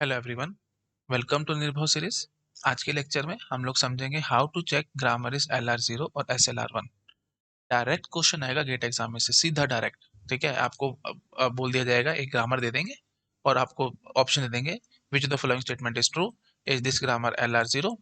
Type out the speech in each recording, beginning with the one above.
Hello everyone, welcome to Nirbhav series. आज के lecture में हम लोग समझेंगे how to check grammar is LR0 और SLR1। डायरेक्ट क्वेश्चन आएगा गेट एग्जाम में से, सीधा डायरेक्ट। ठीक है, आपको बोल दिया जाएगा, एक ग्रामर दे देंगे और आपको ऑप्शन दे देंगे, which of the following statement is true. Is this grammar LR0?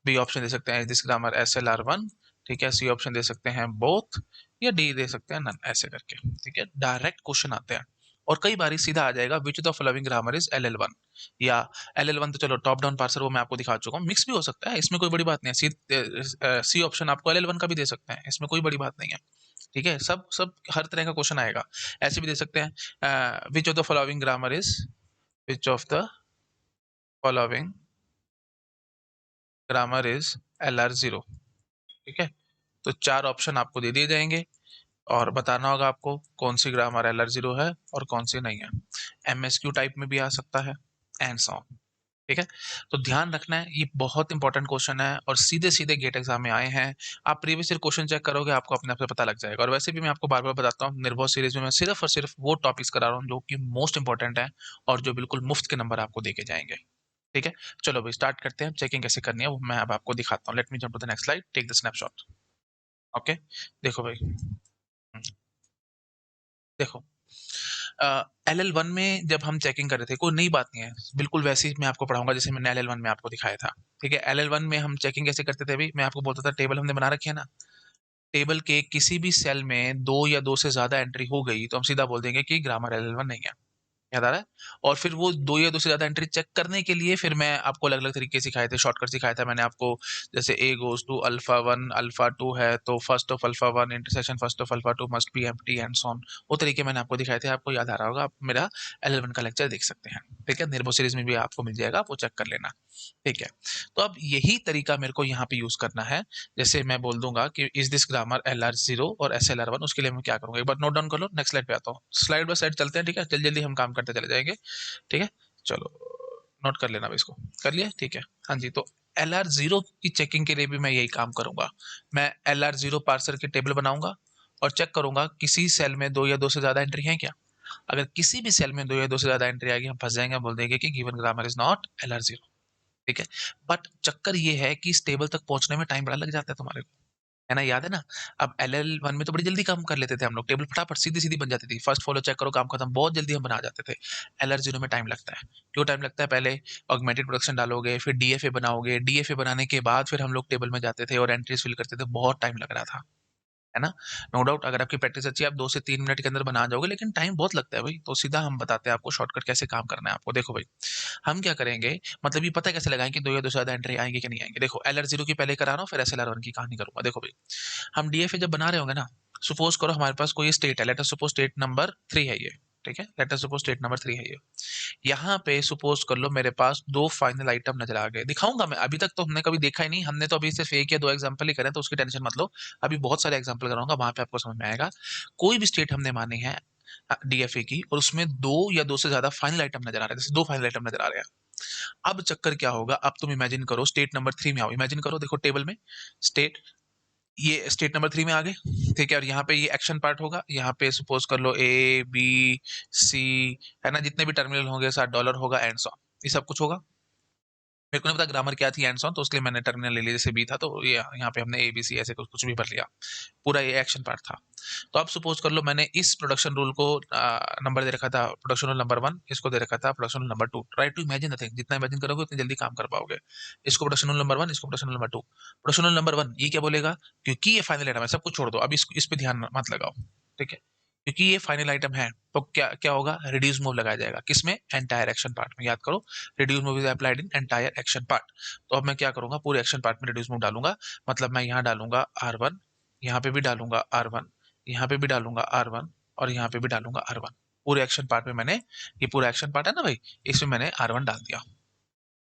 B option दे सकते हैं, इज दिस ग्रामर SLR1? ठीक है, सी ऑप्शन दे सकते हैं बोथ, या डी दे सकते हैं नन, ऐसे करके। ठीक है, डायरेक्ट क्वेश्चन आते हैं। और कई बार सीधा आ जाएगा, विच of the following grammar is LL1, या LL1 तो चलो टॉप डाउन पार्सर वो मैं आपको दिखा चुका हूँ, मिक्स भी हो सकता है, इसमें कोई बड़ी बात नहीं है। सी ऑप्शन आपको LL1 का भी दे सकते हैं, इसमें कोई बड़ी बात नहीं है। ठीक है, सब सब हर तरह का क्वेश्चन आएगा। ऐसे भी दे सकते हैं, विच of the following grammar is, which of the following grammar is LR0। ठीक है, तो चार ऑप्शन आपको दे दिए जाएंगे और बताना होगा आपको कौन सी ग्रामर LR0 है और कौन सी नहीं है। MSQ टाइप में भी आ सकता है, एंड सो ऑन। ठीक है, तो ध्यान रखना है, ये बहुत इंपॉर्टेंट क्वेश्चन है और सीधे सीधे गेट एग्जाम में आए हैं। आप प्रीवियस ईयर क्वेश्चन चेक करोगे, आपको अपने आप से पता लग जाएगा। और वैसे भी मैं आपको बार बार बताता हूँ, निर्भव सीरीज में मैं सिर्फ और सिर्फ वो टॉपिक्स करा रहा हूँ जो कि मोस्ट इंपॉर्टेंट है और जो बिल्कुल मुफ्त के नंबर आपको देके जाएंगे। ठीक है, चलो भाई स्टार्ट करते हैं। चेकिंग कैसे करनी है वो मैं अब आपको दिखाता हूँ। Let me jump to the next slide, take the snapshot. Okay, देखो भाई, देखो, LL1 में जब हम चेकिंग कर रहे थे, कोई नई बात नहीं है, बिल्कुल वैसे ही मैं आपको पढ़ाऊंगा जैसे मैंने LL1 में आपको दिखाया था। ठीक है, LL1 में हम चेकिंग कैसे करते थे अभी मैं आपको बोलता था, टेबल हमने बना रखी है ना, टेबल के किसी भी सेल में दो या दो से ज्यादा एंट्री हो गई तो हम सीधा बोल देंगे कि ग्रामर LL1 नहीं है। याद आ रहा है? और फिर वो दो या दो से ज्यादा एंट्री चेक करने के लिए फिर मैं आपको अलग अलग तरीके सिखाए थे, शॉर्टकट सिखाया था मैंने आपको। जैसे A goes to alpha 1 alpha 2 है तो first of alpha 1 intersection first of alpha 2 must be empty and so on. वो तरीके मैंने आपको दिखाए थे, आपको याद आ रहा होगा, आप मेरा LL1 का लेक्चर देख सकते हैं। ठीक है, निर्भो सीरीज में भी आपको मिल जाएगा, आप वो चेक कर लेना। ठीक है, तो अब यही तरीका मेरे को यहाँ पे यूज करना है। जैसे मैं बोल दूंगा कि इज दिस ग्रामर LR0 और SLR1, उसके लिए मैं क्या करूंगा एक बार नोट डाउन कर लो। नेक्स्ट स्लाइड पे आता हूँ, स्लाइड बाय स्लाइड चलते हैं। ठीक है, जल्दी जल्दी हम काम करते चले जाएंगे। ठीक है, चलो नोट कर लेना इसको। कर लिया? ठीक है, हाँ जी। तो LR0 की चेकिंग के लिए भी मैं यही काम करूंगा। मैं LR0 पार्सर की टेबल बनाऊंगा और चेक करूंगा किसी सेल में दो या दो से ज्यादा एंट्री है क्या। अगर किसी भी सेल में दो या दो से ज्यादा एंट्री आएगी, हम फंस जाएंगे, हम बोल देंगे कि given grammar is not LR0। ठीक है, बट चक्कर ये है कि इस टेबल तक पहुंचने में टाइम बड़ा लग जाता है तुम्हारे को, है ना? याद है ना? अब LL1 में तो बड़ी जल्दी काम कर लेते थे हम लोग, टेबल फटाफट सीधी सीधी बन जाती थी, फर्स्ट फॉलो चेक करो काम खत्म, बहुत जल्दी हम बना जाते थे। LR0 में टाइम लगता है। क्यों टाइम लगता है? पहले ऑगमेंटेड प्रोडक्शन डालोगे, फिर DFA बनाओगे, DFA बनाने के बाद फिर हम लोग टेबल में जाते थे और एंट्रीज फिल करते थे, बहुत टाइम लग रहा था, है ना? नो डाउट अगर आपकी प्रैक्टिस अच्छी है, आप 2 से 3 मिनट के अंदर बना जाओगे, लेकिन टाइम बहुत लगता है भाई। तो सीधा हम बताते हैं आपको शॉर्टकट कैसे काम करना है आपको। देखो भाई, हम क्या करेंगे, मतलब ये पता कैसे लगाएंगे दो या दो से ज्यादा एंट्री आएंगे कि नहीं आएंगे। देखो, LR0 की पहले करा रहा हूँ, फिर SLR1 की कहानी करूंगा। देखो भाई, हम DFA जब बना रहे होंगे ना, सपोज करो हमारे पास कोई स्टेट है, late us suppose state number 3 है ये। ठीक है, late us suppose state number 3 है ये। यहाँ पे सपोज कर लो मेरे पास दो फाइनल आइटम नजर आ गए, दिखाऊंगा मैं। अभी तक तो हमने कभी देखा ही नहीं, हमने तो अभी सिर्फ एक या दो एग्जांपल ही करे, तो उसकी टेंशन मत लो। अभी बहुत सारे एग्जांपल कराऊंगा, वहां पे आपको समझ में आएगा। कोई भी स्टेट हमने मानी है DFA की, और उसमें दो या दो से ज्यादा फाइनल आइटम नजर आ रहे हैं, जैसे दो फाइनल आइटम नजर आ रहे हैं। अब चक्कर क्या होगा, अब तुम इमेजिन करो स्टेट नंबर 3 में आओ, इमेजिन करो, देखो टेबल में स्टेट, ये स्टेट नंबर 3 में आ गए। ठीक है, और यहाँ पे ये एक्शन पार्ट होगा, यहाँ पे सपोज कर लो A B C, है ना? जितने भी टर्मिनल होंगे $7 होगा, एंड सो ये सब कुछ होगा। मेरे को नहीं पता ग्रामर क्या थी एंड सो, तो उसके लिए मैंने टर्मिनल ले लिया, जैसे बी था तो ये यहाँ पे हमने ABC ऐसे कुछ कुछ भी भर लिया। पूरा ये एक्शन पार्ट था। तो आप सपोज कर लो मैंने इस प्रोडक्शन रूल को नंबर दे रखा था, प्रोडक्शन रूल नंबर 1, इसको दे रखा था production rule number 2। Try to imagine the thing, जितना इमेजिन करोगे उतनी जल्दी काम कर पाओगे। इसको प्रोडक्शन रूल नंबर 1, इसको production rule number 2। Production rule number 1 ये क्या बोलेगा, क्योंकि ये फाइनल आइटम है, सब कुछ छोड़ दो, अब इस पे ध्यान मत लगाओ। ठीक है, क्योंकि ये फाइनल आइटम है तो क्या क्या होगा, रिड्यूस मूव लगाया जाएगा, किसमें? एंटायर एक्शन पार्ट में। याद करो, reduce move is applied in entire action part. तो अब मैं क्या करूंगा, पूरे एक्शन पार्ट में रिड्यूस मूव डालूंगा। मतलब मैं यहाँ डालूंगा R1, यहाँ पे भी डालूंगा R1, यहाँ पे भी डालूंगा R1, और यहाँ पे भी डालूंगा R1। पूरे एक्शन पार्ट में मैंने, ये पूरा एक्शन पार्ट है ना भाई, इसमें मैंने R1 डाल दिया।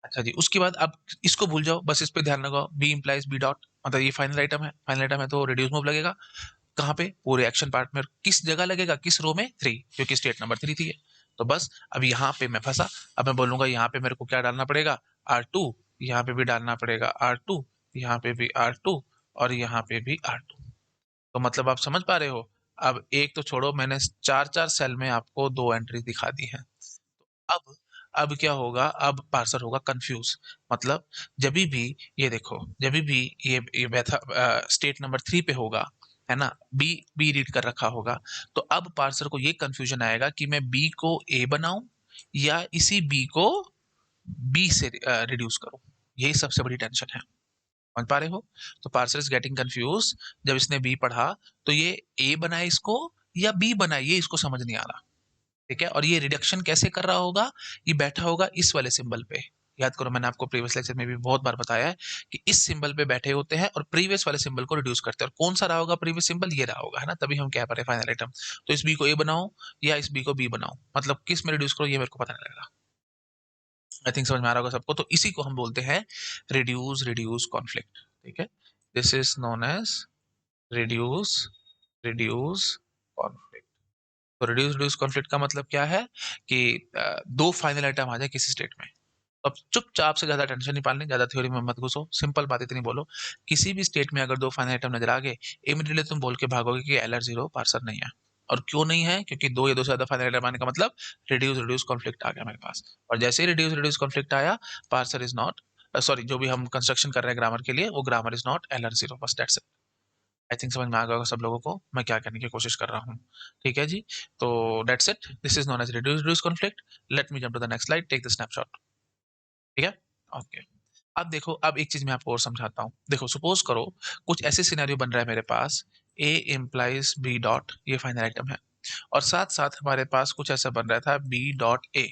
अच्छा जी, उसके बाद अब इसको भूल जाओ, बस इस पे ध्यान लगाओ, बी इंप्लाइज बी डॉट, मतलब ये फाइनल आइटम है, फाइनल आइटम है तो रिड्यूस मूव लगेगा। कहाँ पे? पूरे एक्शन पार्ट में। किस जगह लगेगा, किस रो में? 3, क्योंकि स्टेट नंबर 3 थी ये। तो बस अब यहाँ पे मैं फंसा। अब मैं बोलूंगा यहाँ पे मेरे को क्या डालना पड़ेगा, R2, यहाँ पे भी डालना पड़ेगा R2, यहाँ पे भी R2, और यहाँ पे भी R2। तो मतलब आप समझ पा रहे हो। अब एक तो छोड़ो, मैंने चार चार सेल में आपको दो एंट्री दिखा दी है। अब अब क्या होगा, अब पार्सर होगा कंफ्यूज। मतलब जब भी ये देखो, जब भी ये स्टेट नंबर 3 पे होगा, है ना, बी बी रीड कर रखा होगा, तो अब पार्सर को ये कंफ्यूजन आएगा कि मैं बी को ए बनाऊं या इसी बी को बी से रिड्यूस करूं। यही सबसे बड़ी टेंशन है, समझ पा रहे हो? तो पार्सर इज गेटिंग कंफ्यूज। जब इसने बी पढ़ा तो ये ए बनाए इसको या बी बनाए, ये इसको समझ नहीं आ रहा। ठीक है, और ये रिडक्शन कैसे कर रहा होगा, ये बैठा होगा इस वाले सिंबल पे। याद करो, मैंने आपको प्रीवियस लेक्चर में भी बहुत बार बताया है कि इस सिंबल पे बैठे होते हैं और प्रीवियस वाले सिंबल को रिड्यूस करते हैं। और कौन सा रहा होगा प्रीवियस सिंबल, ये रहा होगा, है ना, तभी हम कह पा रहे हैं फाइनल आइटम। तो इस बी को ए बनाओ या इस बी को बी बनाओ, मतलब किस में रिड्यूस करो, ये मेरे को पता नहीं लग रहा। आई थिंक समझ में आ रहा होगा सबको। तो इसी को हम बोलते हैं रिड्यूस रिड्यूस कॉन्फ्लिक्ट। ठीक है, this is known as reduce reduce conflict. तो रिड्यूस रिड्यूस कॉन्फ्लिक्ट का मतलब क्या है कि दो फाइनल आइटम आ जाए किसी स्टेट में, तो अब चुपचाप से, ज्यादा टेंशन नहीं पालनी, ज्यादा थ्योरी में मत घुसो, सिंपल बात इतनी बोलो, किसी भी स्टेट में अगर दो फाइनल आइटम नजर आ गए, इमीडिएटली तुम बोल के भागोगे कि एलआर जीरो पार्सर नहीं है। और क्यों नहीं है, क्योंकि दो या दो से ज्यादा फाइनल आइटम आने का मतलब रिड्यूस रिड्यूस कॉन्फ्लिक्ट आ गया मेरे पास। और जैसे ही रिड्यूस रिड्यूस कॉन्फ्लिक्ट आया, पार्सर इज नॉट, सॉरी, जो भी हम कंस्ट्रक्शन कर रहे हैं ग्रामर के लिए, वो grammar is not LR zero, बस दैट्स इट। आई थिंक समझ में आ गया होगा सब लोगों को मैं क्या कहने की कोशिश कर रहा हूँ। ठीक है जी, तो that's it, this is known as reduce reduce conflict. Let me jump to the next slide, take the snapshot. ठीक है, ओके। अब देखो, अब एक चीज मैं आपको और समझाता हूँ। देखो, सपोज करो कुछ ऐसे सिनेरियो बन रहा है मेरे पास, ए इम्प्लाइज बी डॉट, ये फाइनल आइटम है, और साथ साथ हमारे पास कुछ ऐसा बन रहा था बी डॉट ए,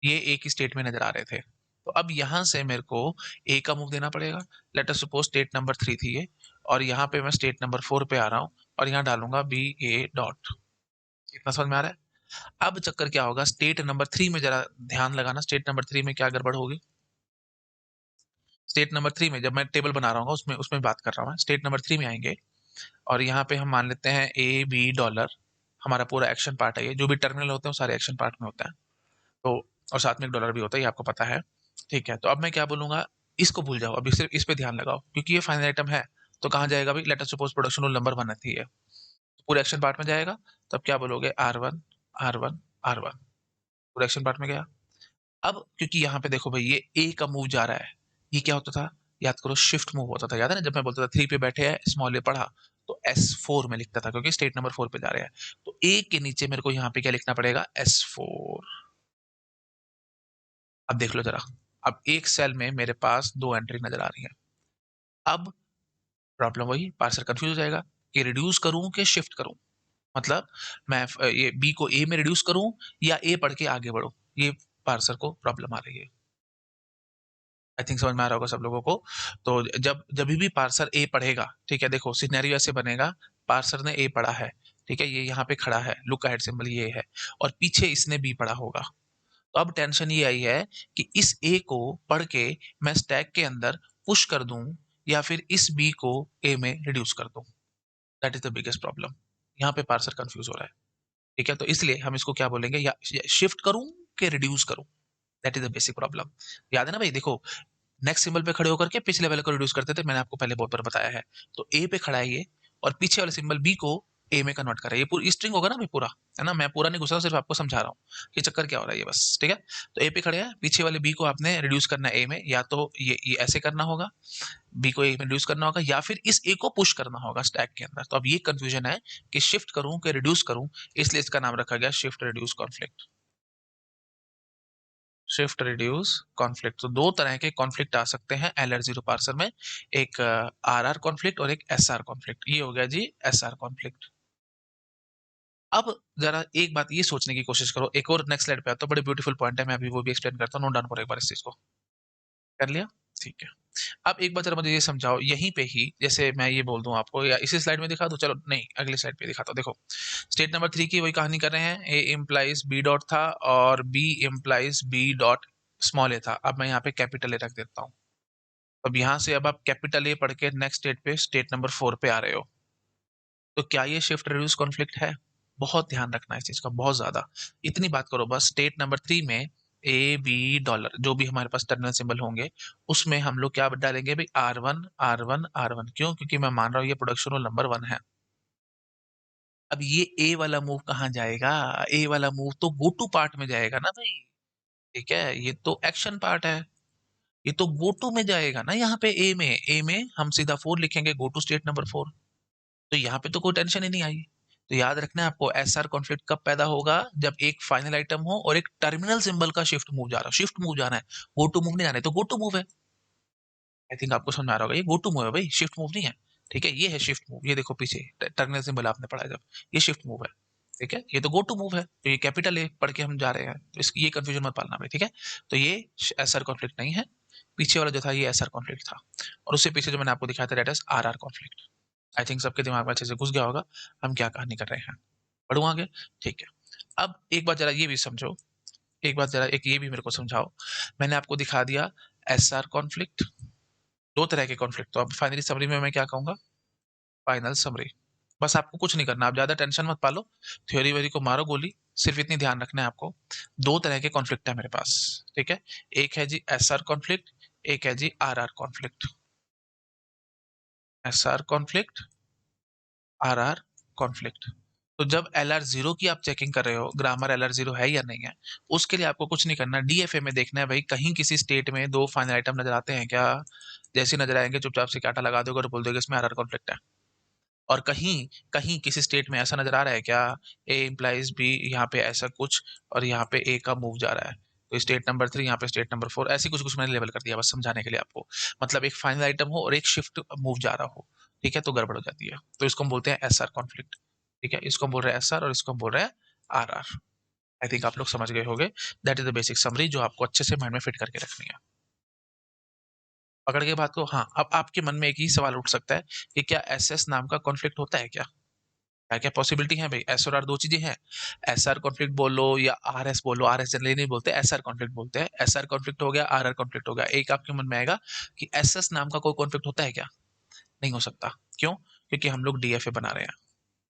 ये एक ही स्टेट में नजर आ रहे थे। तो अब यहां से मेरे को ए का मूव देना पड़ेगा। Late us suppose state number 3 थी ये, और यहाँ पे मैं स्टेट नंबर 4 पे आ रहा हूँ, और यहाँ डालूंगा बी ए डॉट। इतना समझ में आ रहा है? अब चक्कर क्या होगा, स्टेट नंबर 3 में जरा ध्यान लगाना, स्टेट नंबर 3 में क्या गड़बड़ होगी। स्टेट नंबर 3 में जब मैं टेबल बना रहा हूँ उसमें उसमें बात कर रहा हूँ, स्टेट नंबर 3 में आएंगे, और यहाँ पे हम मान लेते हैं ए बी डॉलर, हमारा पूरा एक्शन पार्ट है, ये जो भी टर्मिनल होते हैं वो सारे एक्शन पार्ट में होता है। तो और साथ में एक डॉलर भी होता है, ये आपको पता है। ठीक है, तो अब मैं क्या बोलूंगा, इसको भूल जाओ, अभी सिर्फ इस पे ध्यान लगाओ, क्योंकि ये फाइनल आइटम है। तो कहाँ जाएगा भाई, late us suppose production rule number 1 थी है, तो पूरे एक्शन पार्ट में जाएगा। तो अब क्या बोलोगे, R1 R1 R1, पूरे एक्शन पार्ट में गया। अब क्योंकि यहाँ पे देखो भाई, ये ए का मूव जा रहा है, ये क्या होता था, याद करो, शिफ्ट मूव होता था, याद है ना, जब मैं बोलता था 3 पे बैठे हैं, स्मॉल ए पढ़ा, तो S4 में लिखता था, क्योंकि स्टेट नंबर 4 पे जा रहे हैं। तो ए के नीचे मेरे को यहाँ पे क्या लिखना पड़ेगा, S4। अब देख लो जरा, अब एक सेल में मेरे पास दो एंट्री नजर आ रही है। अब प्रॉब्लम वही, पार्सर कंफ्यूज हो जाएगा कि रिड्यूस करूं कि शिफ्ट करूं। मतलब मैं ये बी को ए में रिड्यूस करूं या ए पढ़ के आगे बढ़ूं, ये पार्सर को प्रॉब्लम आ रही है। आई थिंक समझ में आ रहा होगा सब लोगों को। तो जब जब भी पार्सर ए पढ़ेगा, ठीक है, देखो सिनेरियो ऐसे बनेगा, पार्सर ने ए पढ़ा है, ठीक है, ये यहाँ पे खड़ा है, लुक अहेड सिंबल ये है, और पीछे इसने बी पढ़ा होगा। तो अब टेंशन ये आई है कि इस ए को पढ़ के मैं स्टैक के अंदर पुश कर दूं या फिर इस बी को ए में रिड्यूस कर दूं। That is the biggest problem. यहाँ पे पार्सर कंफ्यूज हो रहा है। ठीक है, तो इसलिए हम इसको क्या बोलेंगे, या शिफ्ट करूं कि रिड्यूस करूं। That is the basic problem. याद है ना भाई, देखो, नेक्स्ट सिंबल पे खड़े होकर के पिछले वाले को रिड्यूस करते थे, मैंने आपको पहले बहुत बार बताया है। तो ए पे खड़ा है ये, और पीछे वाले सिंबल बी को ए में कन्वर्ट कर रहा है, ये पूरी स्ट्रिंग होगा ना भाई पूरा, है ना, मैं पूरा नहीं घुसा, सिर्फ आपको समझा रहा हूँ कि चक्कर क्या हो रहा है ये, बस। ठीक है, तो ए पे खड़े हैं, पीछे वाले बी को आपने रिड्यूस करना है ए में, या तो ये ऐसे करना होगा, बी को ए में रिड्यूस करना होगा, या फिर इस ए को पुश करना होगा स्टैक के अंदर। तो अब ये कंफ्यूजन है कि शिफ्ट करूं कि रिड्यूस करूं, इसलिए इसका नाम रखा गया shift reduce conflict. Shift reduce conflict. तो दो तरह के कॉन्फ्लिक्ट आ सकते हैं एलआर जीरो पार्सर में, एक आर आर कॉन्फ्लिक्ट और एक एस आर कॉन्फ्लिक्ट। ये हो गया जी एस आर कॉन्फ्लिक्ट। अब जरा एक बात ये सोचने की कोशिश करो, एक और नेक्स्ट स्लाइड पे आता हूँ, बड़े ब्यूटीफुल पॉइंट है, मैं अभी वो भी एक्सप्लेन करता हूँ, नोट डाउन करो एक बार इस चीज को। कर लिया, ठीक है। अब एक बार जरा मुझे ये समझाओ, यहीं पे ही जैसे मैं ये बोल दूं आपको, या इसी स्लाइड में दिखा दूं, चलो नहीं अगले स्लाइड पे दिखाता हूं। देखो, स्टेट नंबर 3 की वही कहानी कर रहे हैं, ए इम्प्लाइज बी डॉट था और B implies B dot small A था। अब मैं यहाँ पे कैपिटल ए रख देता हूँ। अब यहाँ से अब आप कैपिटल ए पढ़ के नेक्स्ट स्टेट पे, स्टेट नंबर 4 पे आ रहे हो, तो क्या ये शिफ्ट रिड्यूस कॉन्फ्लिक्ट है? बहुत ध्यान रखना है इस चीज का, बहुत ज्यादा। इतनी बात करो बस, स्टेट नंबर 3 में ए बी डॉलर, जो भी हमारे पास टर्मिनल सिंबल होंगे, उसमें हम लोग क्या डालेंगे भाई, R1 R1 R1। क्यों? क्योंकि मैं मान रहा हूँ ये प्रोडक्शन रूल नंबर 1 है। अब ये ए वाला मूव कहाँ जाएगा, ए वाला मूव तो गो टू पार्ट में जाएगा ना भाई। ठीक है, ये तो एक्शन पार्ट है, ये तो गो टू में जाएगा ना, यहाँ पे ए में हम सीधा 4 लिखेंगे, गो टू स्टेट नंबर 4। तो यहाँ पे तो कोई टेंशन ही नहीं आई। तो याद रखना है आपको, एसआर कॉन्फ्लिक्ट कब पैदा होगा, जब एक फाइनल आइटम हो और एक टर्मिनल सिंबल का शिफ्ट मूव जा रहा है, शिफ्ट मूव जाना है, गो टू मूव नहीं जाना है, तो गो टू मूव है। आई थिंक आपको समझ में आ रहा होगा, ये गो टू मूव है भाई, शिफ्ट मूव नहीं है। ठीक है, ये है शिफ्ट मूव, ये देखो पीछे टर्मिनल सिंबल आपने पढ़ा है जब, ये शिफ्ट मूव है। ठीक है, ये तो गो टू मूव है, तो ये कैपिटल ए पढ़ के हम जा रहे हैं, तो इस ये कंफ्यूजन मत पालना भाई। ठीक है, तो ये एसआर कॉन्फ्लिक्ट नहीं है, पीछे वाला जो था ये एसआर कॉन्फ्लिक्ट था, और उससे पीछे जो मैंने आपको दिखाया था that is R R conflict. I think सबके दिमाग में अच्छे से घुस गया होगा हम क्या कहानी कर रहे हैं। पढ़ूँ आगे? ठीक है। अब एक बात जरा ये भी समझो, एक बात जरा एक ये भी मेरे को समझाओ। मैंने आपको दिखा दिया एसआर कॉन्फ्लिक्ट, दो तरह के कॉन्फ्लिक्ट, तो अब फाइनली समरी में मैं क्या कहूंगा, फाइनल समरी। बस आपको कुछ नहीं करना, आप ज्यादा टेंशन मत पालो, थ्योरी वेरी को मारो गोली, सिर्फ इतनी ध्यान रखना है आपको। दो तरह के कॉन्फ्लिक्ट है मेरे पास। ठीक है, एक है जी एसआर कॉन्फ्लिक्ट, एक है जी R R conflict. SR conflict, R R conflict. तो जब एल आर जीरो की आप चेकिंग कर रहे हो, ग्रामर एल आर जीरो है या नहीं है, उसके लिए आपको कुछ नहीं करना, डीएफए में देखना है भाई कहीं किसी स्टेट में दो फाइनल आइटम नजर आते हैं क्या। जैसे नजर आएंगे चुपचाप से काटा लगा दोगे और बोल दोगे इसमें आर आर कॉन्फ्लिक्ट है। और कहीं कहीं किसी स्टेट में ऐसा नजर आ रहा है क्या, ए इम्प्लाइज बी, यहाँ पे ऐसा कुछ, और यहाँ पे ए का मूव जा रहा है, तो स्टेट नंबर 3 यहाँ पे स्टेट नंबर 4, ऐसी कुछ कुछ मैंने लेवल कर दिया बस समझाने के लिए आपको। मतलब एक फाइनल आइटम हो और एक शिफ्ट मूव जा रहा हो, ठीक है, तो गड़बड़ हो जाती है, तो इसको हम बोलते हैं एस आर कॉन्फ्लिक्ट। ठीक है, इसको हम बोल रहे हैं एस आर और इसको हम बोल रहे हैं आर आर। आई थिंक आप लोग समझ गए होंगे, that is the basic summary जो आपको अच्छे से माइंड में फिट करके रखनी है। पकड़ के बात को, हाँ, अब आपके मन में एक ही सवाल उठ सकता है कि क्या एस एस नाम का कॉन्फ्लिक्ट होता है क्या। क्या क्या पॉसिबिलिटी है भाई, एस और आर दो चीजें हैं। एस आर कॉन्फ्लिक्ट बोलो या आर एस बोलो, आर एस जनरली नहीं बोलते, एस आर कॉन्फ्लिक्ट बोलते हैं। एस आर कॉन्फ्लिक्ट हो गया, आर आर कॉन्फ्लिक्ट हो गया। एक आपके मन में आएगा कि एस एस नाम का कोई कॉन्फ्लिक्ट होता है क्या। नहीं हो सकता, क्यों, क्योंकि हम लोग डीएफए बना रहे हैं,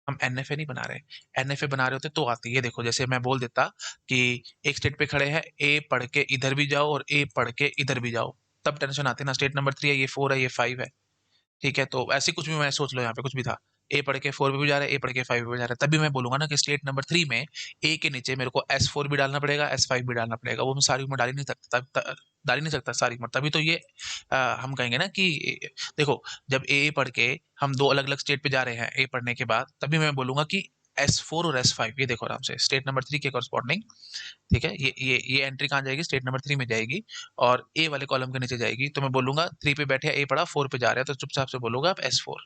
हम एनएफए नहीं बना रहे। एनएफए बना रहे होते तो आती है, देखो जैसे मैं बोल देता कि एक स्टेट पे खड़े हैं, ए पढ़ के इधर भी जाओ और ए पढ़ के इधर भी जाओ, तब टेंशन आती ना, स्टेट नंबर 3 है, ये 4 है, ये 5 है। ठीक है, तो ऐसे कुछ भी मैं सोच लो, यहाँ पे कुछ भी था, ए पढ़ के 4 पे भी जा रहा है, ए पढ़ के 5 पे भी जा रहा है, तभी मैं बोलूंगा ना कि स्टेट नंबर 3 में ए के नीचे मेरे को S4 भी डालना पड़ेगा, S5 भी डालना पड़ेगा, वो मैं सारी उम्र डाल ही नहीं सकता, डाल ही नहीं सकता सारी उम्र, तभी तो ये हम कहेंगे ना कि देखो, जब ए पढ़ के हम दो अलग अलग स्टेट पे जा रहे हैं ए पढ़ने के बाद, तभी मैं बोलूंगा कि S4 और S5, ये देखो आराम से स्टेट नंबर 3 के कॉरस्पॉन्डिंग। ठीक है, ये एंट्री कहाँ जाएगी, स्टेट नंबर 3 में जाएगी, और ए वाले कॉलम के नीचे जाएगी, तो मैं बोलूंगा 3 पे बैठे ए पढ़ा, 4 पे जा रहे हैं, तो चुपचाप से बोलोगे आप S4।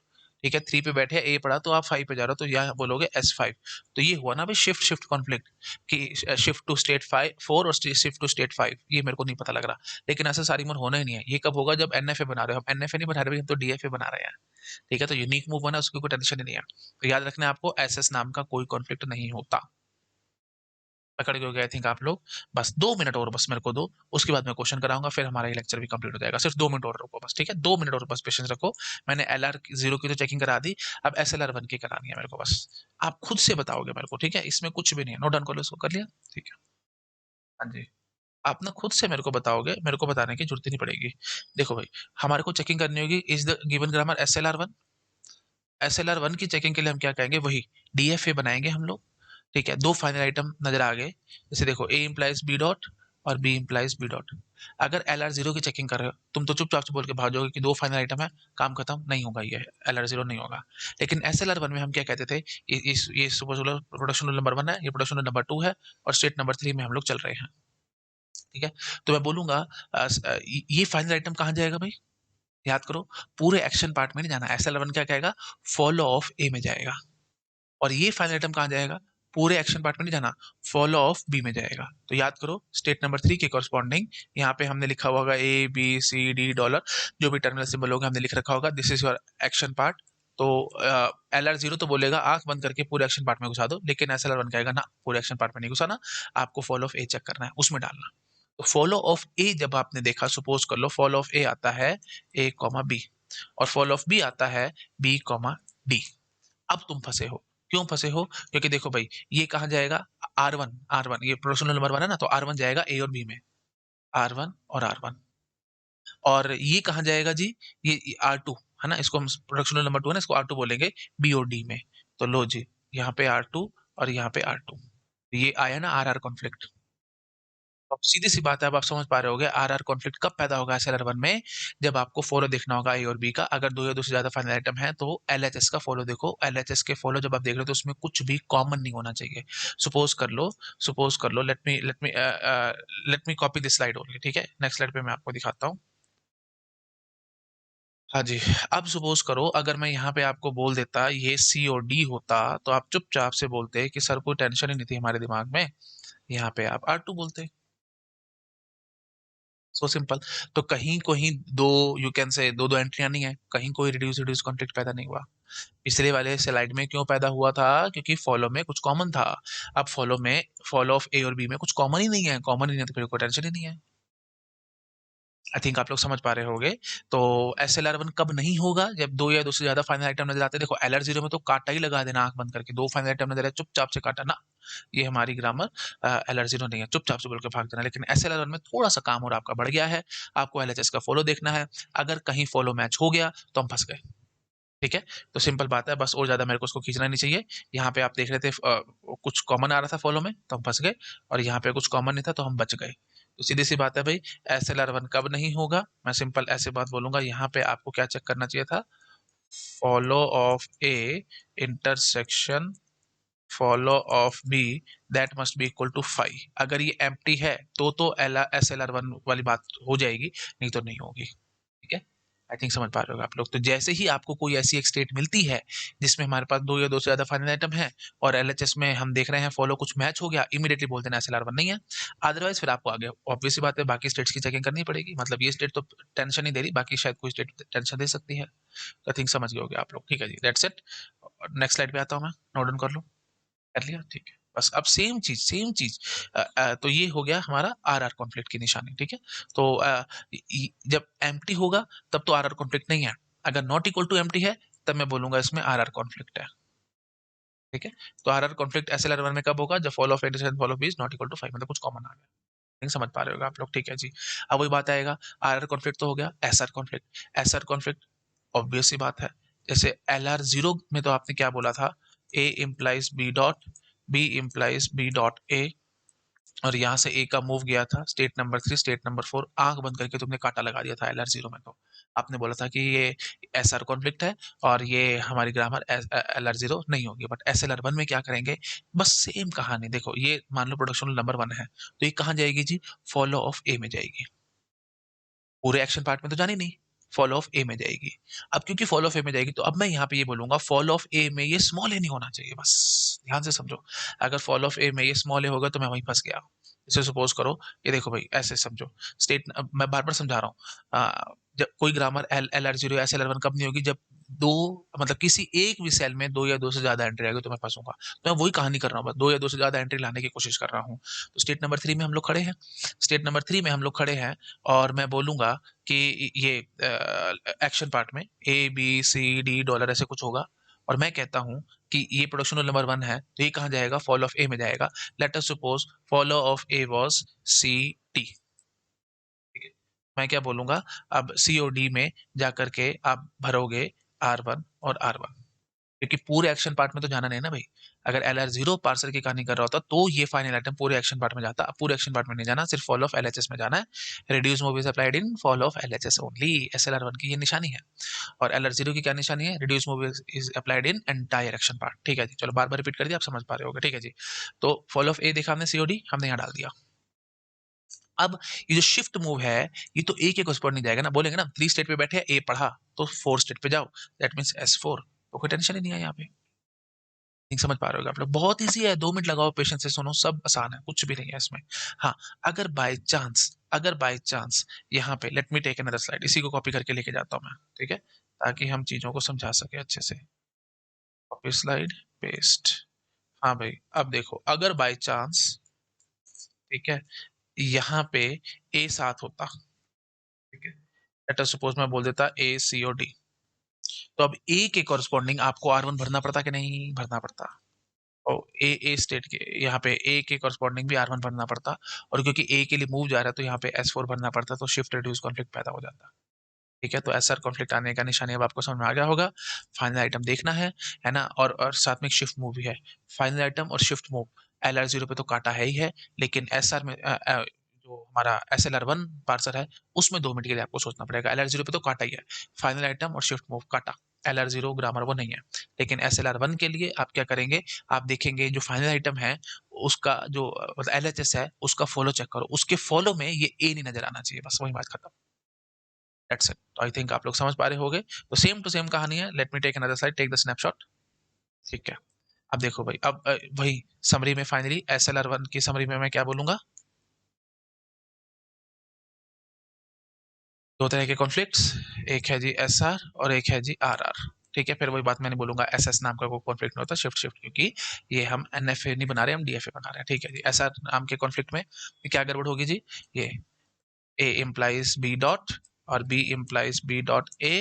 ठीक है, 3 पे बैठे ए पढ़ा तो आप 5 पे जा रहे हो, तो यहाँ बोलोगे S5। तो ये हुआ ना भाई शिफ्ट शिफ्ट कॉन्फ्लिक्ट, कि शिफ्ट टू स्टेट 5 4 और शिफ्ट टू स्टेट 5, ये मेरे को नहीं पता लग रहा, लेकिन ऐसा सारी उम्र होना ही नहीं है। ये कब होगा, जब एनएफए बना रहे हो, हम एनएफए नहीं बना रहे, हम तो डीएफए बना रहे हैं। ठीक है, तो यूनिक मूव बना, उसकी कोई टेंशन ही नहीं है। तो याद रखना आपको, एसएस नाम का कोई कॉन्फ्लिक्ट नहीं होता। पकड़ गए आई थिंक आप लोग। बस 2 मिनट और बस मेरे को दो, उसके बाद मैं क्वेश्चन कराऊंगा, फिर हमारा ये लेक्चर भी कंप्लीट हो जाएगा। सिर्फ 2 मिनट और रुको बस, ठीक है, 2 मिनट और बस पेशेंस रखो। मैंने एल आर जीरो की तो चेकिंग करा दी, अब एस एल आर वन की करानी है मेरे को बस। आप खुद से बताओगे मेरे को, ठीक है, इसमें कुछ भी नहीं है, नोट डाउन कर लो इसको, कर लिया। ठीक है, हाँ जी, आप ना खुद से मेरे को बताओगे, मेरे को बताने की जरूरत ही नहीं पड़ेगी। देखो भाई, हमारे को चेकिंग करनी होगी, is the given grammar S L R one. S L R one की चेकिंग के लिए हम क्या कहेंगे, वही डीएफए बनाएंगे हम लोग। ठीक है, दो फाइनल आइटम नजर आ गए, जैसे देखो ए इम्प्लाइज बी डॉट और बी इम्प्लाइज बी डॉट। अगर एल आर जीरो की चेकिंग कर रहे हो, तुम तो चुपचाप से बोल के भागोगे कि दो फाइनल आइटम है, काम खत्म, नहीं होगा, ये एल आर जीरो नहीं होगा। लेकिन एस एल आर वन में हम क्या कहते थे, ये super solar production rule number 1 है, ये प्रोडक्शन रूल नंबर 2 है, और स्टेट नंबर 3 में हम लोग चल रहे हैं। ठीक है, तो मैं बोलूंगा ये फाइनल आइटम कहाँ जाएगा भाई, याद करो, पूरे एक्शन पार्ट में नहीं जाना। एस एल वन क्या कहेगा, फॉलो ऑफ ए में जाएगा, और ये फाइनल आइटम कहाँ जाएगा, पूरे एक्शन पार्ट में नहीं जाना, फॉलो ऑफ बी में जाएगा। तो याद करो, स्टेट नंबर 3 के कॉरस्पॉन्डिंग यहाँ पे हमने लिखा होगा A B C D dollar, जो भी टर्मिनल सिंबल होगा हमने लिख रखा होगा, this is your action part. तो एल आर जीरो तो बोलेगा आंख बंद करके पूरे एक्शन पार्ट में घुसा दो, लेकिन एस एल आर वन कहेगा ना, पूरे एक्शन पार्ट में नहीं घुसाना, आपको फॉलो ऑफ ए चेक करना है, उसमें डालना। तो फॉलो ऑफ ए जब आपने देखा, सपोज कर लो फॉलो ऑफ ए आता है ए कॉमा बी, और फॉलो ऑफ बी आता है बी कॉमा डी। अब तुम फंसे हो, क्यों फंसे हो, क्योंकि देखो भाई, ये कहाँ जाएगा, आर वन, आर वन, ये प्रोडक्शन नंबर 1 है ना, तो आर वन जाएगा ए और बी में, आर वन और आर वन। और ये कहाँ जाएगा जी, ये आर टू है ना, इसको हम प्रोडक्शन नंबर 2 है ना, इसको आर टू बोलेंगे बी और डी में। तो लो जी, यहाँ पे आर टू और यहाँ पे आर टू, ये आया ना आर आर कॉन्फ्लिक्ट। अब सीधी सी बात है, अब आप समझ पा रहे होगे आर आर कॉन्फ्लिक्ट कब पैदा होगा एसएलआर वन में, जब आपको फॉलो देखना होगा ए और बी का। अगर दो या दो से ज्यादा फाइनल आइटम है तो एलएचएस का फॉलो देखो। एलएचएस के फॉलो जब आप देख रहे हो तो उसमें कुछ भी कॉमन नहीं होना चाहिए। सपोज कर लो, let me copy this slide only, ठीक है। नेक्स्ट स्लाइड पे मैं आपको दिखाता हूँ। हाँ जी। अब सपोज करो अगर मैं यहाँ पे आपको बोल देता ये सी और डी होता, तो आप चुपचाप से बोलते कि सर कोई टेंशन ही नहीं थी हमारे दिमाग में, यहाँ पे आप आर टू बोलते। So simple. तो कहीं कहीं दो, यू कैन से दो दो एंट्रियां नहीं है, कहीं कोई रिड्यूस रिड्यूस कॉन्फ्लिक्ट पैदा नहीं हुआ। पिछले वाले स्लाइड में क्यों पैदा हुआ था, क्योंकि फॉलो में कुछ कॉमन था। अब फॉलो में, फॉलो ऑफ ए और बी में कुछ कॉमन ही नहीं है, कॉमन ही नहीं है तो फिर कोई टेंशन ही नहीं है। आई थिंक आप लोग समझ पा रहे होगे। तो एस एल आर वन कब नहीं होगा, जब दो या दो से ज्यादा फाइनल आइटम नजर आते हैं। देखो एल आर जीरो में तो काटा ही लगा देना आंख बंद करके, दो फाइनल आइटम नजर आए चुपचाप से काटा ना, ये हमारी ग्रामर। एल आर जीरो नहीं है, चुपचाप से बोल के भाग देना। लेकिन एस एल आर वन में थोड़ा सा काम और आपका बढ़ गया है, आपको एल एच एस का फॉलो देखना है। अगर कहीं फॉलो मैच हो गया तो हम फंस गए, ठीक है। तो सिंपल बात है, बस और ज्यादा मेरे को उसको खींचना नहीं चाहिए। यहाँ पे आप देख रहे थे कुछ कॉमन आ रहा था फॉलो में तो हम फंस गए, और यहाँ पे कुछ कॉमन नहीं था तो हम बच गए। तो सीधी सी बात है भाई, एस एल आर वन कब नहीं होगा, मैं सिंपल ऐसे बात बोलूंगा। यहाँ पे आपको क्या चेक करना चाहिए था, follow of A intersection follow of B that must be equal to 5। अगर ये एम्प्टी है तो L S L R one वाली बात हो जाएगी, नहीं तो नहीं होगी, ठीक है। आई थिंक समझ पा रहे हो आप लोग। तो जैसे ही आपको कोई ऐसी एक स्टेट मिलती है जिसमें हमारे पास दो या दो से ज्यादा फाइनल आइटम है, और एलएचएस में हम देख रहे हैं फॉलो कुछ मैच हो गया, इमीडिएटली बोल देना एसएलआर वन नहीं है। अदरवाइज फिर आपको आगे ऑब्वियस सी बात है बाकी स्टेट्स की चेकिंग करनी पड़ेगी। मतलब ये स्टेट तो टेंशन नहीं दे रही, बाकी शायद कोई स्टेट टेंशन दे सकती है। आई थिंक समझ गए होगे आप लोग, ठीक है जी, दैट्स इट। नेक्स्ट स्लाइड पे आता हूँ मैं, नोट डाउन कर लो। कर लिया, ठीक है। बस अब सेम चीज तो ये हो गया हमारा आर आर कॉन्फ्लिक्ट की निशानी, ठीक है। तो जब एम्प्टी होगा तब तो आर आर कॉन्फ्लिक्ट नहीं है, अगर नॉट इक्वल टू एम्प्टी है तब मैं बोलूंगा इसमें आर आर कॉन्फ्लिक्ट है, ठीक है। तो R R conflict S L R one में कब होगा, जब follow of addition follow of is not equal to 5, मतलब कुछ कॉमन आ गया। नहीं समझ पा रहे होगा आप लोग, ठीक है जी। अब वही बात आएगा, आर आर कॉन्फ्लिक्ट तो हो गया, S R conflict. S R conflict obvious सी बात है, जैसे एल आर जीरो में तो आपने क्या बोला था, A implies B dot, B implies B dot A, और यहाँ से ए का मूव गया था स्टेट नंबर 3 स्टेट नंबर 4, आंख बंद करके तुमने काटा लगा दिया था एल आर जीरो में। तो आपने बोला था कि ये एस आर कॉन्फ्लिक्ट है और ये हमारी ग्रामर एल आर जीरो नहीं होगी। But S L R one में क्या करेंगे, बस सेम कहानी। देखो ये मान लो प्रोडक्शन नंबर 1 है, तो ये कहाँ जाएगी जी, फॉलो ऑफ ए में जाएगी। पूरे एक्शन पार्ट में तो जानी नहीं, फॉलो ऑफ ए में जाएगी। अब क्योंकि फॉलो ऑफ ए में जाएगी तो अब मैं यहाँ पे ये बोलूंगा फॉलो ऑफ ए में ये स्मॉल ए नहीं होना चाहिए, बस ध्यान से समझो। अगर फॉलो ऑफ ए में ये स्मॉल ए होगा तो मैं वहीं फंस गया। जैसे सपोज करो, ये देखो भाई ऐसे समझो, स्टेट, मैं बार बार समझा रहा हूँ, जब कोई grammar L L R zero S L R one कब नहीं होगी, जब दो, मतलब किसी एक भी सेल में दो या दो से ज्यादा एंट्री आएगी तो मैं फंसूंगा। तो मैं वही कहानी कर रहा हूँ, बस दो या दो से ज्यादा एंट्री लाने की कोशिश कर रहा हूँ। तो स्टेट नंबर 3 में हम लोग खड़े हैं, स्टेट नंबर 3 में हम लोग खड़े हैं, और मैं बोलूंगा कि ये एक्शन पार्ट में A B C D dollar ऐसे कुछ होगा, और मैं कहता हूं कि ये प्रोडक्शन रूल नंबर 1 है, तो ये कहाँ जाएगा, फॉलो ऑफ ए में जाएगा। Let us suppose follow of A was C D, ठीक है। मैं क्या बोलूंगा, अब सी और डी में जाकर के आप भरोगे आर वन और आर वन, क्योंकि पूरे एक्शन पार्ट में तो जाना नहीं ना भाई। अगर एल आर जीरो पार्सर की कहानी कर रहा होता तो ये फाइनल आइटम पूरे एक्शन पार्ट में जाता। अब पूरे एक्शन पार्ट में नहीं जाना, सिर्फ fall of L H S में जाना है। Reduce movies applied in fall of L H S only, S L R one की ये निशानी है। और एल आर जीरो की क्या निशानी है, reduce movies is applied in entire action part, ठीक है जी। चलो बार बार रिपीट कर दिया, आप समझ पा रहे होगे, ठीक है जी। तो फॉल ऑफ ए देखा हमने, सीओडी हमने यहाँ डाल दिया। अब ये जो शिफ्ट मूव है, ये तो ए के नहीं जाएगा ना, बोलेंगे ना 3 स्टेट पे बैठे ए पढ़ा तो 4 स्टेट पे जाओ, दैट मीन्स एस फोर। तो कोई टेंशन ही नहीं है यहाँ पे। नहीं समझ पा रहे हो आप लोग, बहुत ईजी है, 2 मिनट लगाओ पेशेंस से सुनो, सब आसान है, कुछ भी नहीं है इसमें। हाँ, अगर बाय चांस यहाँ पे let me take another slide, इसी को कॉपी करके लेके जाता हूँ मैं, ठीक है, ताकि हम चीजों को समझा सके अच्छे से। Copy slide, paste. हाँ भाई, अब देखो अगर बाय चांस, ठीक है, यहाँ पे ए साथ होता, ठीक है, लेट अस सपोज मैं बोल देता ए सी और डी, तो अब ए के कॉरस्पॉन्डिंग आपको आर वन भरना पड़ता कि नहीं भरना पड़ता। और ए स्टेट के यहाँ पे ए के कॉरस्पॉन्डिंग भी आर वन भरना पड़ता, और क्योंकि ए के लिए मूव जा रहा है तो यहाँ पे एस फोर भरना पड़ता, तो शिफ्ट रिड्यूस कॉन्फ्लिक्ट पैदा हो जाता। ठीक है, तो एस आर कॉन्फ्लिक्ट आने का निशानी अब आपको समझ में आ गया होगा। फाइनल आइटम देखना है ना, और साथ में एक शिफ्ट मूव भी है। फाइनल आइटम और shift move L R zero पे तो काटा है ही है, लेकिन एस आर में जो हमारा SLR1 पार्सर है उसमें 2 मिनट के लिए आपको सोचना पड़ेगा। LR0 पे तो काटा ही है, फाइनल आइटम और शिफ्ट मूव काटा। LR0 ग्रामर वो नहीं है, लेकिन SLR1 के लिए आप क्या करेंगे, आप देखेंगे जो फाइनल आइटम है उसका जो मतलब LHS है उसका फॉलो चेक करो, उसके फॉलो में ये ए नहीं नजर आना चाहिए, बस वही बात खत्म। That's it. तो आई थिंक आप लोग समझ पा रहे होगे। तो सेम टू सेम कहानी है। Let me take another side, take the snapshot. ठीक है, अब देखो भाई, अब वही समरी में फाइनली SLR1 की समरी में मैं क्या बोलूंगा, दो तरह के कॉन्फ्लिक्ट्स, एक है जी SR और एक है जी RR। ठीक है, फिर वही बात मैंने बोलूंगा SS नाम का कोई कॉन्फ्लिक्ट नहीं होता, शिफ्ट शिफ्ट, क्योंकि ये हम NFA नहीं बना रहे, हम DFA बना रहे हैं। ठीक है जी, SR नाम के कॉन्फ्लिक्ट में क्या गड़बड़ होगी जी, ये A इम्प्लाइज B डॉट और B implies B dot A,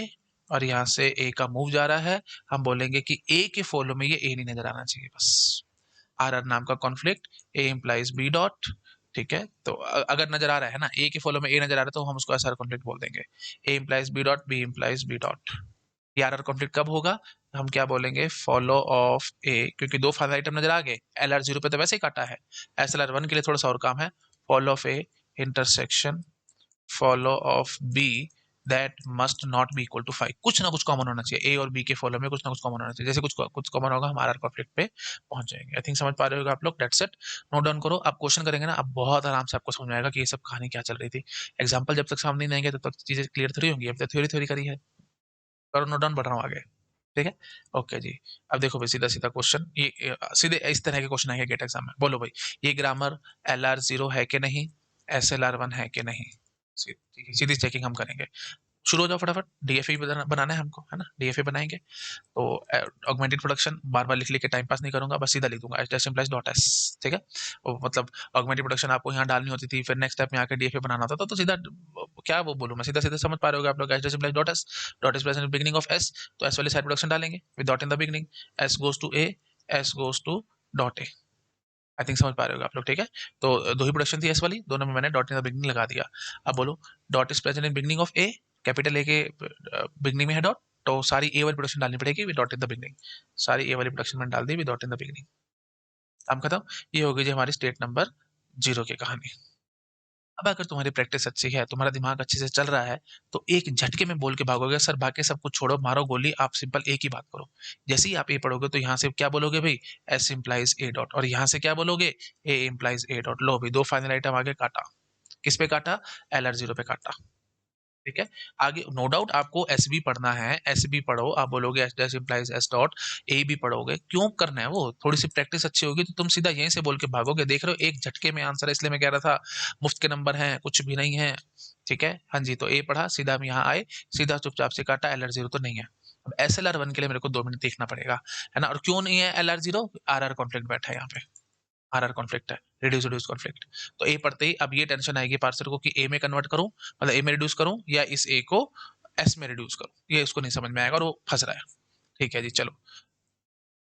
और यहाँ से A का मूव जा रहा है, हम बोलेंगे कि A के फॉलो में ये A नहीं नजर आना चाहिए, बस। RR नाम का conflict, A implies B dot. ठीक है, तो अगर नजर आ रहा है ना, A के फॉलो में A नजर आ रहा है तो हम उसको SR कॉन्फ्लिक्ट बोल देंगे। A implies B dot, B implies B dot. ये RR कॉन्फ्लिक्ट कब होगा, हम क्या बोलेंगे, फॉलो ऑफ A, क्योंकि दो फाइनल आइटम नजर आ गए, LR0 पे तो वैसे ही काटा है, SLR1 के लिए थोड़ा सा और काम है, follow of A intersection follow of B that must not be equal to 5। कुछ ना कुछ कॉमन होना चाहिए, ए और बी के फॉलो में कुछ ना कुछ कॉमन होना चाहिए, जैसे कुछ कॉमन होगा हम आर कॉन्फ्लिक्ट पे पहुंच जाएंगे। आई थिंक समझ पा रहे होगा आप लोग। दैट्स इट, नोट डाउन करो। आप क्वेश्चन करेंगे ना, आप बहुत आराम से आपको समझ में आएगा कि ये सब कहानी क्या चल रही थी। एग्जाम्पल जब तक सामने नहीं आएंगे तब तक चीजें क्लियर थोड़ी होंगी, अब तक थ्योरी थ्योरी करी है। करो नोट डाउन, बढ़ रहा हूँ आगे। ठीक है, ओके जी। अब देखो भाई, सीधा सीधा क्वेश्चन, ये सीधे इस तरह के क्वेश्चन आएंगे गेट एग्जाम में। बोलो भाई, ये ग्रामर LR0 है कि नहीं, SLR1 है कि नहीं, सीधी चेकिंग हम करेंगे। शुरू हो जाओ फटाफट, डीएफए बनाना है हमको, है ना, डीएफए बनाएंगे। तो ऑगमेंटेड प्रोडक्शन बार बार लिख लिख के टाइम पास नहीं करूंगा, बस सीधा लिख दूंगा H dash implies dot S. ठीक है, वो मतलब ऑगमेंटेड प्रोडक्शन आपको यहाँ डालनी होती थी, फिर नेक्स्ट स्टेप में आकर डीएफए बनाना होता था, तो सीधा क्या वो बोलूँ मैं, सीधा सीधा समझ पा रहे होगे आप लोग। H dash implies dot S, dot is present beginning of S, तो एस वाली साइड प्रोडक्शन डालेंगे with dot in the beginning, S goes to A, S goes to dot A. I think समझ पा रहे होगे आप लोग। ठीक है, तो दो ही प्रोडक्शन थी एस वाली, दोनों में मैंने डॉट इन द बिगनिंग लगा दिया। अब बोलो, dot is present in beginning of A, capital A के बिगनिंग में है डॉट, तो सारी ए वाली प्रोडक्शन डालनी पड़ेगी with dot in the beginning. सारी ए वाली प्रोडक्शन मैंने डाल दी with dot in the beginning. काम खत्म। ये हो गई जी हमारी स्टेट नंबर 0 की कहानी। अब अगर तुम्हारी प्रैक्टिस अच्छी है, तुम्हारा दिमाग अच्छे से चल रहा है, तो एक झटके में बोल के भागोगे, सर बाकी सब कुछ छोड़ो, मारो गोली, आप सिंपल एक ही बात करो। जैसे ही आप ए पढ़ोगे तो यहाँ से क्या बोलोगे भाई, एस इंप्लाइज ए डॉट, और यहाँ से क्या बोलोगे, ए इंप्लाइज ए डॉट। लो भाई, दो फाइनल आइटम आगे काटा, किस पे काटा, LR0 पे काटा। ठीक है, आगे नो डाउट आपको एस बी पढ़ना है, एस बी पढ़ो, आप बोलोगे S dash implies S dot, A भी पढ़ोगे, क्यों करना है वो, थोड़ी सी प्रैक्टिस अच्छी होगी तो तुम सीधा यहीं से बोल के भागोगे। देख रहे हो एक झटके में आंसर है, इसलिए मैं कह रहा था मुफ्त के नंबर हैं, कुछ भी नहीं है। ठीक है, हाँ जी, तो ए पढ़ा, सीधा हम यहाँ आए, सीधा चुपचाप से काटा, LR0 तो नहीं है। अब SLR1 के लिए मेरे को 2 मिनट देखना पड़ेगा, है ना, और क्यों नहीं है LR0, RR कॉन्फ्लिक्ट बैठा है यहाँ पे, RR कॉन्फ्लिक्ट है, रिड्यूस रिड्यूस कॉन्फ्लिक्ट। तो ए पढ़ते ही अब ये टेंशन आएगी पार्सर को कि ए में कन्वर्ट करूं, मतलब ए में रिड्यूस करूं, या इस ए को एस में रिड्यूस करूं, ये उसको नहीं समझ में आएगा और वो फंस रहा है। ठीक है जी, चलो।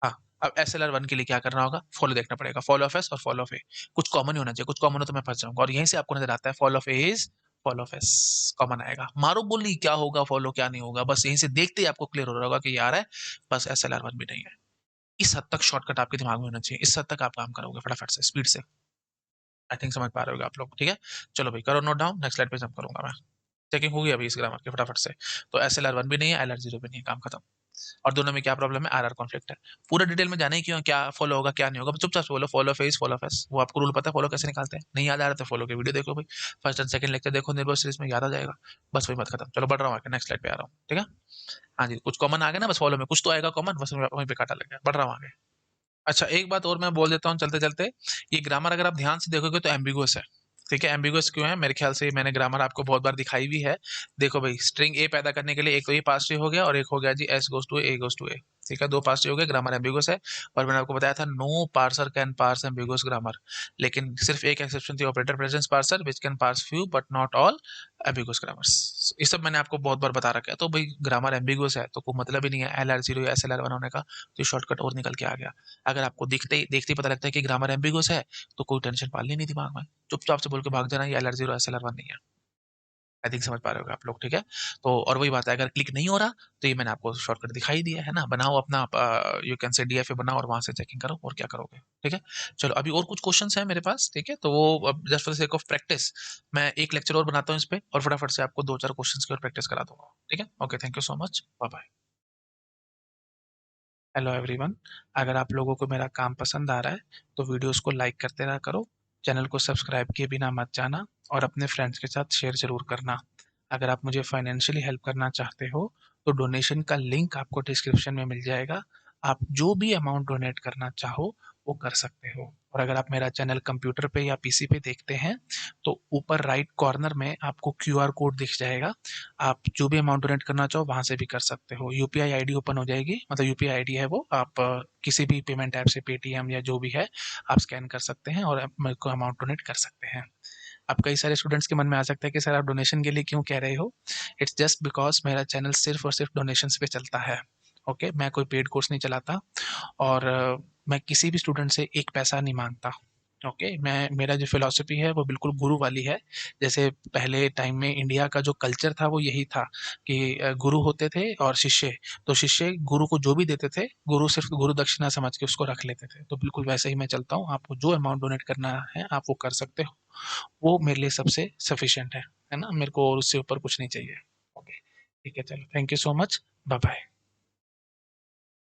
हाँ, अब SLR1 के लिए क्या करना होगा, फॉलो देखना पड़ेगा, फॉलो ऑफ एस और फॉलो ऑफ ए, कुछ कॉमन ही होना चाहिए, कुछ कॉमन हो तो मैं फंस जाऊंगा, और यहीं से आपको नजर आता है follow of A is follow of S, common आएगा। मारो बोली क्या होगा, फॉलो क्या नहीं होगा, बस यहीं से देखते ही आपको क्लियर हो रहा होगा कि यार है, बस SLR1 भी नहीं है। इस हद तक शॉर्टकट आपके दिमाग में होना चाहिए, इस हद तक आप काम करोगे फटाफट से, स्पीड से। आई थिंक समझ पा रहे होगे आप लोग। ठीक है, चलो भाई करो नोट डाउन, नेक्स्ट स्लाइड पे जंप करूंगा मैं। चेकिंग होगी अभी इस ग्रामर की फटाफट से। तो SLR1 भी नहीं है, LR0 भी नहीं है, काम खत्म। और दोनों में क्या प्रॉब्लम है, RR कॉन्फ्लिक्ट है। पूरा डिटेल में जाने क्यों, क्या फॉलो होगा क्या नहीं होगा, चुपचाप से बोलो फॉलो फेज फॉलो फेस, वो आपको रूल पता है, फॉलो कैसे निकालते हैं, नहीं याद आ रहा तो फॉलो की वीडियो देखो भाई, फर्स्ट एंड सेकंड लेक्चर देखो निर्भर सीरीज में, याद आ जाएगा। बस वही बात खत्म। चलो बढ़ रहा हूँ आगे, नेक्स्ट स्लाइड पे आ रहा हूँ। ठीक है, हाँ जी, कुछ कॉमन आ गया ना, बस फॉलो में कुछ तो आएगा कॉमन, बस वहीं पे काटा लग गया, बढ़ रहा हूँ आगे। अच्छा, एक बात और मैं बोल देता हूँ चलते चलते, ये ग्रामर अगर आप ध्यान से देखोगे तो एम्बिगुअस है। ठीक है, एम्बिगुअस क्यों है, मेरे ख्याल से मैंने ग्रामर आपको बहुत बार दिखाई भी है। देखो भाई, स्ट्रिंग ए पैदा करने के लिए एक तो ये पास ट्री हो गया, और एक हो गया जी S goes to A goes to A. ठीक है, दो पास ट्री हो गए, ग्रामर एम्बिगुअस है। और मैंने आपको बताया था no parser can parse ambiguous grammar, लेकिन सिर्फ एक एक्सेप्शन थी, operator precedence parser which can parse few but not all ambiguous grammars. ये सब मैंने आपको बहुत बार बता रखा है। तो भाई ग्रामर एम्बिगुअस है तो कोई मतलब ही नहीं है LR0 या SLR1 होने का, तो शॉर्टकट और निकल के आ गया। अगर आपको देखते ही पता लगता है कि ग्रामर एम्बिगुअस है, तो कोई टेंशन पालनी नहीं दिमाग में, चुपचाप से बोल के भाग जाना, ये LR0 SLR1 नहीं है। आई थिंक समझ पा रहे होगे आप लोग, ठीक है? तो और वही बात है, अगर क्लिक नहीं हो रहा तो ये मैंने आपको शॉर्टकट दिखाई दिया है ना, बनाओ अपना यू कैन से डीएफए बनाओ और वहां से चेकिंग करो, और क्या करोगे, ठीक है? चलो अभी और कुछ क्वेश्चंस हैं मेरे पास, ठीक है? तो वो just for the sake of practice मैं एक लेक्चर और बनाता हूँ इस पे, और फटाफट से आपको दो चार क्वेश्चंस की और प्रैक्टिस करा दूंगा, ठीक है? Okay, thank you so much, bye bye. Hello everyone, अगर आप लोगों को मेरा काम पसंद आ रहा है तो वीडियोस को लाइक करते रहा करो, चैनल को सब्सक्राइब किए बिना मत जाना, और अपने फ्रेंड्स के साथ शेयर ज़रूर करना। अगर आप मुझे फाइनेंशियली हेल्प करना चाहते हो तो डोनेशन का लिंक आपको डिस्क्रिप्शन में मिल जाएगा। आप जो भी अमाउंट डोनेट करना चाहो वो कर सकते हो। और अगर आप मेरा चैनल कंप्यूटर पे या पीसी पे देखते हैं तो ऊपर राइट कॉर्नर में आपको क्यूआर कोड दिख जाएगा। आप जो भी अमाउंट डोनेट करना चाहो वहाँ से भी कर सकते हो। यूपीआई आईडी ओपन हो जाएगी, मतलब यूपीआई आईडी है वो, आप किसी भी पेमेंट ऐप से पेटीएम या जो भी है आप स्कैन कर सकते हैं और मेरे को अमाउंट डोनेट कर सकते हैं। अब कई सारे स्टूडेंट्स के मन में आ सकता है कि सर आप डोनेशन के लिए क्यों कह रहे हो? इट्स जस्ट बिकॉज मेरा चैनल सिर्फ और सिर्फ डोनेशंस पे चलता है। ओके, मैं कोई पेड कोर्स नहीं चलाता, और मैं किसी भी स्टूडेंट से एक पैसा नहीं मांगता। ओके, मैं मेरा जो फिलॉसफी है वो बिल्कुल गुरु वाली है। जैसे पहले टाइम में इंडिया का जो कल्चर था वो यही था कि गुरु होते थे और शिष्य, तो शिष्य गुरु को जो भी देते थे गुरु सिर्फ गुरु दक्षिणा समझ के उसको रख लेते थे। तो बिल्कुल वैसे ही मैं चलता हूँ, आपको जो अमाउंट डोनेट करना है आप वो कर सकते हो, वो मेरे लिए सबसे सफिशिएंट है ना? मेरे को और उससे ऊपर कुछ नहीं चाहिए। ओके, ठीक है, चलो, thank you so much, bye bye.